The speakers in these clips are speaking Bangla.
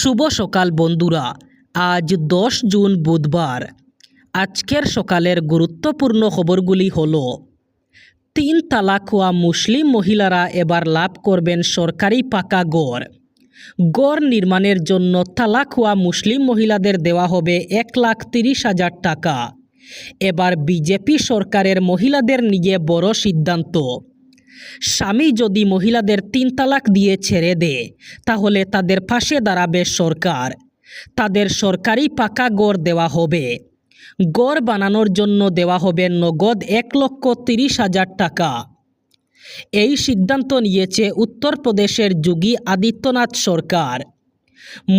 শুভ সকাল বন্ধুরা। আজ 10 জুন বুধবার। আজকের সকালের গুরুত্বপূর্ণ খবরগুলি হলো: 3 তালাক হওয়া মুসলিম মহিলারা এবার লাভ করবেন সরকারি পাকা ঘর। ঘর নির্মাণের জন্য তালাক হওয়া মুসলিম মহিলাদের দেওয়া হবে 1,30,000 টাকা। এবার বিজেপি সরকারের মহিলাদের নিয়ে বড় সিদ্ধান্ত। স্বামী যদি মহিলাদের 3 তালাক দিয়ে ছেড়ে দেয় তাহলে তাদের পাশে দাঁড়াবে সরকার। তাদের সরকারি পাকা ঘর দেওয়া হবে। ঘর বানানোর জন্য দেওয়া হবে নগদ 1,30,000 টাকা। এই সিদ্ধান্ত নিয়েছে উত্তরপ্রদেশের যোগী আদিত্যনাথ সরকার।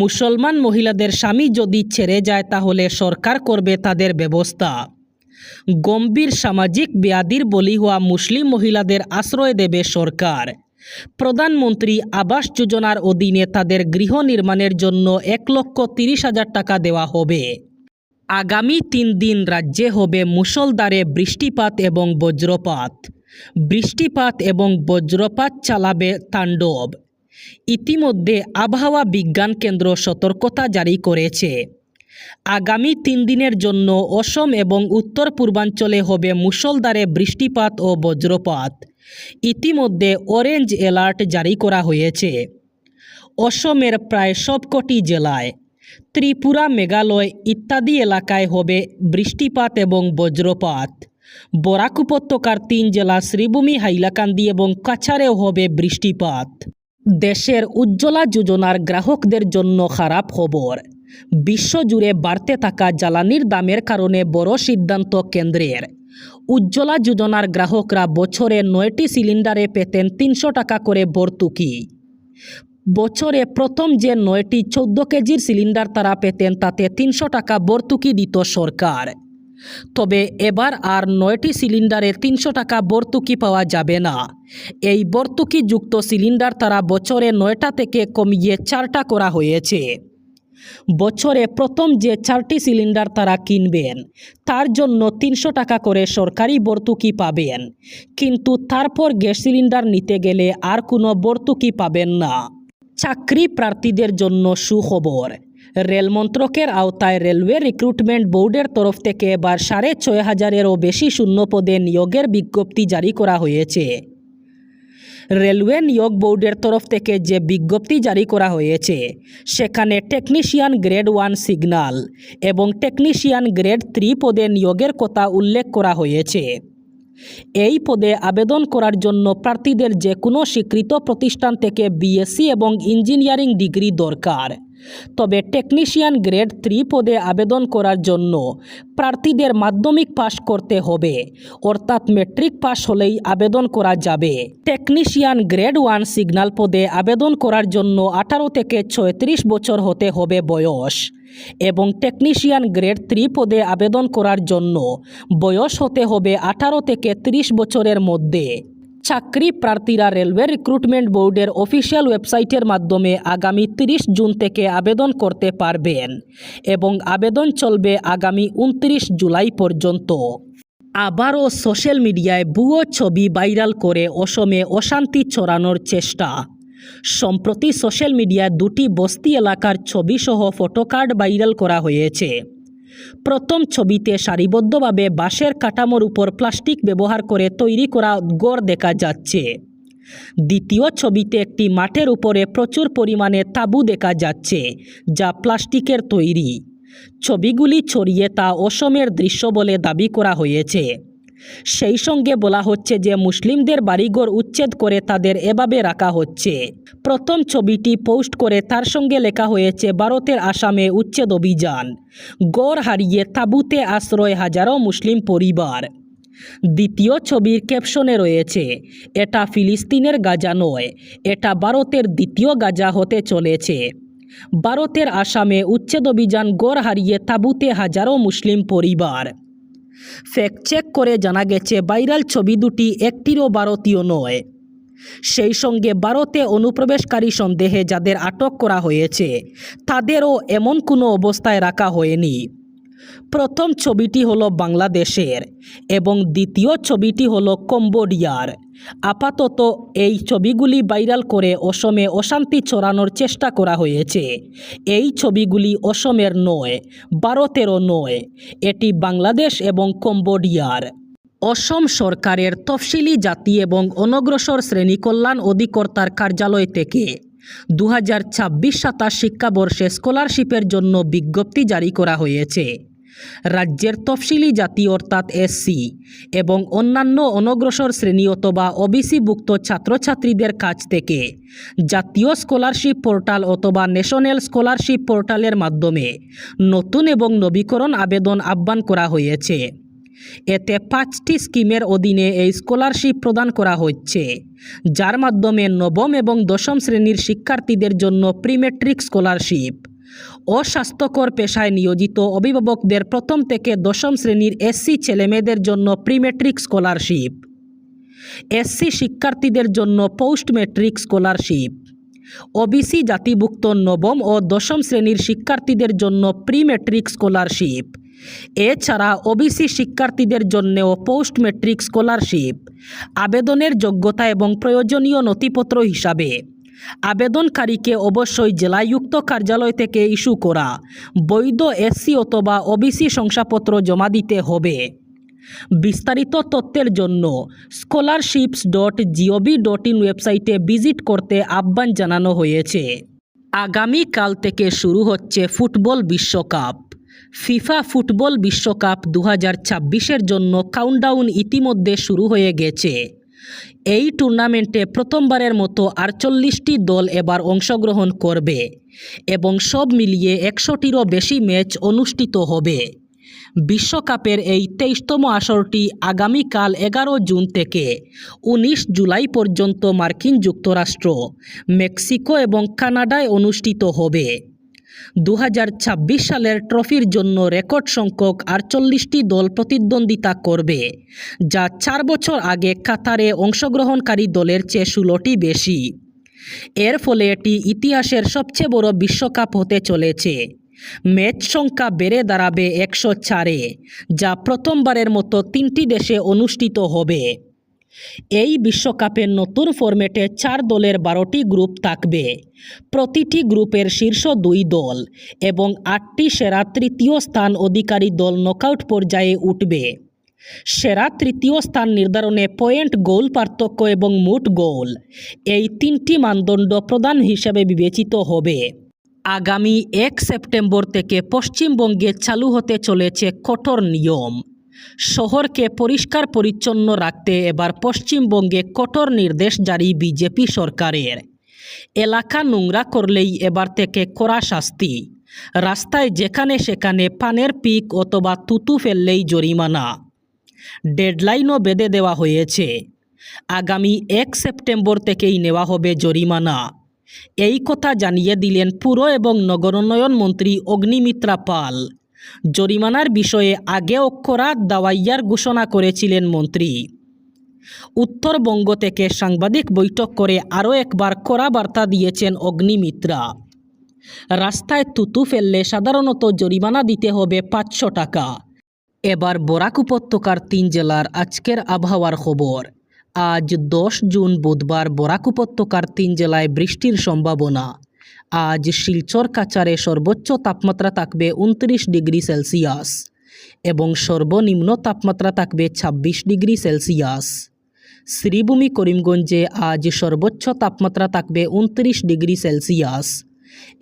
মুসলমান মহিলাদের স্বামী যদি ছেড়ে যায় তাহলে সরকার করবে তাদের ব্যবস্থা। গম্ভীর সামাজিক ব্যাধির বলি হওয়া মুসলিম মহিলাদের আশ্রয় দেবে সরকার। প্রধানমন্ত্রী আবাস যোজনার অধীনে তাদের গৃহ নির্মাণের জন্য 1,30,000 টাকা দেওয়া হবে। আগামী 3 দিন রাজ্যে হবে মুষলধারে বৃষ্টিপাত এবং বজ্রপাত। বৃষ্টিপাত এবং বজ্রপাত চালাবে তাণ্ডব। ইতিমধ্যে আবহাওয়া বিজ্ঞান কেন্দ্র সতর্কতা জারি করেছে। আগামী 3 দিনের জন্য অসম এবং উত্তর পূর্বাঞ্চলে হবে মুষলধারে বৃষ্টিপাত ও বজ্রপাত। ইতিমধ্যে অরেঞ্জ অ্যালার্ট জারি করা হয়েছে। অসমের প্রায় সবকটি জেলায়, ত্রিপুরা, মেঘালয় ইত্যাদি এলাকায় হবে বৃষ্টিপাত এবং বজ্রপাত। বরাক উপত্যকার 3 জেলা শ্রীভূমি, হাইলাকান্দি এবং কাছাড়েও হবে বৃষ্টিপাত। দেশের উজ্জ্বলা যোজনার গ্রাহকদের জন্য খারাপ খবর। বিশ্বজুড়ে বাড়তে থাকা জ্বালানির দামের কারণে বড় সিদ্ধান্ত কেন্দ্রের। উজ্জ্বলা যোজনার গ্রাহকরা বছরে 9টি সিলিন্ডারে পেতেন 300 টাকা করে ভর্তুকি। বছরে প্রথম যে 9টি 14 কেজির সিলিন্ডার তারা পেতেন তাতে 300 টাকা ভর্তুকি দিত সরকার। তবে এবার আর 9টি সিলিন্ডারে 300 টাকা ভর্তুকি পাওয়া যাবে না। এই ভর্তুকিযুক্ত সিলিন্ডার তারা বছরে 9টা থেকে কমিয়ে 4টা করা হয়েছে। বছরে প্রথম যে 4টি সিলিন্ডার তারা কিনবেন তার জন্য 300 টাকা করে সরকারি ভর্তুকি পাবেন, কিন্তু তারপর গ্যাস সিলিন্ডার নিতে গেলে আর কোনো ভর্তুকি পাবেন না। চাকরি প্রার্থীদের জন্য সুখবর। রেল মন্ত্রকের আওতায় রেলওয়ে রিক্রুটমেন্ট বোর্ডের তরফ থেকে এবার 6,500-এরও বেশি শূন্যপদে নিয়োগের বিজ্ঞপ্তি জারি করা হয়েছে। রেলওয়ে নিয়োগ বোর্ডের তরফ থেকে যে বিজ্ঞপ্তি জারি করা হয়েছে সেখানে টেকনিশিয়ান গ্রেড 1 সিগন্যাল এবং টেকনিশিয়ান গ্রেড 3 পদে নিয়োগের কথা উল্লেখ করা হয়েছে। এই পদে আবেদন করার জন্য প্রার্থীদের যে কোনো স্বীকৃত প্রতিষ্ঠান থেকে বিএসসি এবং ইঞ্জিনিয়ারিং ডিগ্রি দরকার। তবে টেকনিশিয়ান গ্রেড 3 পদে আবেদন করার জন্য প্রার্থীদের মাধ্যমিক পাশ করতে হবে, অর্থাৎ মেট্রিক পাশ হলেই আবেদন করা যাবে। টেকনিশিয়ান গ্রেড 1 সিগন্যাল পদে আবেদন করার জন্য 18 থেকে 36 বছর হতে হবে বয়স এবং টেকনিশিয়ান গ্রেড 3 পদে আবেদন করার জন্য বয়স হতে হবে 18 থেকে 30 বছরের মধ্যে। চাকরি প্রার্থীরা রেলওয়ে রিক্রুটমেন্ট বোর্ডের অফিসিয়াল ওয়েবসাইটের মাধ্যমে আগামী 30 জুন থেকে আবেদন করতে পারবেন এবং আবেদন চলবে আগামী 29 জুলাই পর্যন্ত। আবারও সোশ্যাল মিডিয়ায় ভুয়ো ছবি ভাইরাল করে অসমে অশান্তি ছড়ানোর চেষ্টা। সম্প্রতি সোশ্যাল মিডিয়ায় 2টি বস্তি এলাকার ছবি সহ ফটোকার্ড ভাইরাল করা হয়েছে। প্রথম ছবিতে সারিবদ্ধভাবে বাঁশের কাঠামোর উপর প্লাস্টিক ব্যবহার করে তৈরি করা ঘর দেখা যাচ্ছে। দ্বিতীয় ছবিতে একটি মাঠের উপরে প্রচুর পরিমাণে তাঁবু দেখা যাচ্ছে যা প্লাস্টিকের তৈরি। ছবিগুলি ছড়িয়ে তা অসমের দৃশ্য বলে দাবি করা হয়েছে। সেই সঙ্গে বলা হচ্ছে যে মুসলিমদের বাড়িঘর উচ্ছেদ করে তাদের এভাবে রাখা হচ্ছে। প্রথম ছবিটি পোস্ট করে তার সঙ্গে লেখা হয়েছে ভারতের আসামে উচ্ছেদ অভিযান, ঘর হারিয়ে তাঁবুতে আশ্রয় হাজারো মুসলিম পরিবার। দ্বিতীয় ছবির ক্যাপশনে রয়েছে, এটা ফিলিস্তিনের গাজা নয়, এটা ভারতের দ্বিতীয় গাজা হতে চলেছে। ভারতের আসামে উচ্ছেদ অভিযান, ঘর হারিয়ে তাঁবুতে হাজারো মুসলিম পরিবার। ফ্যাক্ট চেক করে জানা গেছে ভাইরাল ছবি দুটি একটিরও ভারতীয় নয়। সেই সঙ্গে ভারতে অনুপ্রবেশকারী সন্দেহে যাদের আটক করা হয়েছে তাদেরও এমন কোনো অবস্থায় রাখা হয়নি। প্রথম ছবিটি হলো বাংলাদেশের এবং দ্বিতীয় ছবিটি হলো কম্বোডিয়ার। আপাতত এই ছবিগুলি ভাইরাল করে অসমে অশান্তি ছড়ানোর চেষ্টা করা হয়েছে। এই ছবিগুলি অসমের নয়, ভারতেরও নয়, এটি বাংলাদেশ এবং কম্বোডিয়ার। অসম সরকারের তফসিলি জাতি এবং অনগ্রসর শ্রেণী কল্যাণ অধিকর্তার কার্যালয় থেকে 2026-27 শিক্ষাবর্ষে স্কলারশিপের জন্য বিজ্ঞপ্তি জারি করা হয়েছে। রাজ্যের তফসিলি জাতি অর্থাৎ এসসি এবং অন্যান্য অনগ্রসর শ্রেণী অথবা ওবিসিভুক্ত ছাত্রছাত্রীদের কাছ থেকে জাতীয় স্কলারশিপ পোর্টাল অথবা ন্যাশনাল স্কলারশিপ পোর্টালের মাধ্যমে নতুন এবং নবীকরণ আবেদন আহ্বান করা হয়েছে। এতে 5টি স্কিমের অধীনে এই স্কলারশিপ প্রদান করা হচ্ছে, যার মাধ্যমে নবম এবং দশম শ্রেণীর শিক্ষার্থীদের জন্য প্রিমেট্রিক স্কলারশিপ, অস্বাস্থ্যকর পেশায় নিয়োজিত অভিভাবকদের প্রথম থেকে দশম শ্রেণীর এসসি ছেলেমেয়েদের জন্য প্রিমেট্রিক স্কলারশিপ, এসসি শিক্ষার্থীদের জন্য পোস্ট ম্যাট্রিক স্কলারশিপ, ওবিসি জাতিভুক্ত নবম ও দশম শ্রেণীর শিক্ষার্থীদের জন্য প্রি ম্যাট্রিক স্কলারশিপ। এছাড়া ওবিসি শিক্ষার্থীদের জন্যও পোস্ট ম্যাট্রিক স্কলারশিপ। আবেদনের যোগ্যতা এবং প্রয়োজনীয় নথিপত্র হিসাবে আবেদনকারীকে অবশ্যই জেলায়ুক্ত কার্যালয় থেকে ইস্যু করা বৈধ এসসি অথবা ওবিসি শংসাপত্র জমা দিতে হবে। বিস্তারিত তথ্যের জন্য scholarships.gov.in ওয়েবসাইটে ভিজিট করতে আহ্বান জানানো হয়েছে। আগামীকাল থেকে শুরু হচ্ছে ফুটবল বিশ্বকাপ। ফিফা ফুটবল বিশ্বকাপ 2026-এর জন্য কাউন্টডাউন ইতিমধ্যে শুরু হয়ে গেছে। এই টুর্নামেন্টে প্রথমবারের মতো 48টি দল এবার অংশগ্রহণ করবে এবং সব মিলিয়ে 100টিরও বেশি ম্যাচ অনুষ্ঠিত হবে। বিশ্বকাপের এই 23তম আসরটি আগামীকাল 11 জুন থেকে 19 জুলাই পর্যন্ত মার্কিন যুক্তরাষ্ট্র, মেক্সিকো এবং কানাডায় অনুষ্ঠিত হবে। 2026 সালের ট্রফির জন্য রেকর্ড সংখ্যক 48টি দল প্রতিদ্বন্দ্বিতা করবে, যা 4 বছর আগে কাতারে অংশগ্রহণকারী দলের চেয়ে 16টি বেশি। এর ফলে এটি ইতিহাসের সবচেয়ে বড় বিশ্বকাপ হতে চলেছে। ম্যাচ সংখ্যা বেড়ে দাঁড়াবে 104-এ, যা প্রথমবারের মতো 3টি দেশে অনুষ্ঠিত হবে। এই বিশ্বকাপের নতুন ফরম্যাটে 4 দলের 12টি গ্রুপ থাকবে। প্রতিটি গ্রুপের শীর্ষ 2 দল এবং 8টি সেরা তৃতীয় স্থান অধিকারী দল নকআউট পর্যায়ে উঠবে। সেরা তৃতীয় স্থান নির্ধারণে পয়েন্ট, গোল পার্থক্য এবং মোট গোল, এই 3টি মানদণ্ড প্রধান হিসেবে বিবেচিত হবে। আগামী 1 সেপ্টেম্বর থেকে পশ্চিমবঙ্গে চালু হতে চলেছে কঠোর নিয়ম। শহরকে পরিষ্কার পরিচ্ছন্ন রাখতে এবার পশ্চিমবঙ্গে কঠোর নির্দেশ জারি বিজেপি সরকারের। এলাকা নোংরা করলেই এবার থেকে কড়া শাস্তি। রাস্তায় যেখানে সেখানে পানের পিক অথবা থুতু ফেললেই জরিমানা। ডেডলাইনও বেঁধে দেওয়া হয়েছে। আগামী 1 সেপ্টেম্বর থেকেই নেওয়া হবে জরিমানা। এই কথা জানিয়ে দিলেন পুর এবং নগরোন্নয়ন মন্ত্রী অগ্নিমিত্রা পাল। জরিমানার বিষয়ে আগেও কড়া দাওয়াইয়ার ঘোষণা করেছিলেন মন্ত্রী। উত্তরবঙ্গ থেকে সাংবাদিক বৈঠক করে আরও একবার কড়া বার্তা দিয়েছেন অগ্নিমিত্রা। রাস্তায় থুতু ফেললে সাধারণত জরিমানা দিতে হবে 500 টাকা। এবার বরাক উপত্যকার 3 জেলার আজকের আবহাওয়ার খবর। আজ 10 জুন বুধবার বরাক উপত্যকার 3 জেলায় বৃষ্টির সম্ভাবনা। আজ শিলচর কাছাড়ে সর্বোচ্চ তাপমাত্রা থাকবে 29 ডিগ্রি সেলসিয়াস এবং সর্বনিম্ন তাপমাত্রা থাকবে 26 ডিগ্রি সেলসিয়াস। শ্রীভূমি করিমগঞ্জে আজ সর্বোচ্চ তাপমাত্রা থাকবে 29 ডিগ্রি সেলসিয়াস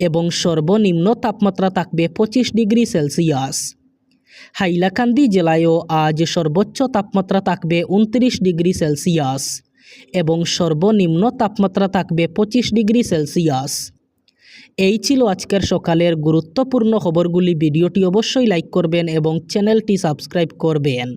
এবং সর্বনিম্ন তাপমাত্রা থাকবে 25 ডিগ্রি সেলসিয়াস। হাইলাকান্দি জেলায়ও আজ সর্বোচ্চ তাপমাত্রা থাকবে 29 ডিগ্রি সেলসিয়াস এবং সর্বনিম্ন তাপমাত্রা থাকবে 25 ডিগ্রি সেলসিয়াস। এই ছিল আজকের সকালের গুরুত্বপূর্ণ খবরগুলি। ভিডিওটি অবশ্যই লাইক করবেন এবং চ্যানেলটি সাবস্ক্রাইব করবেন।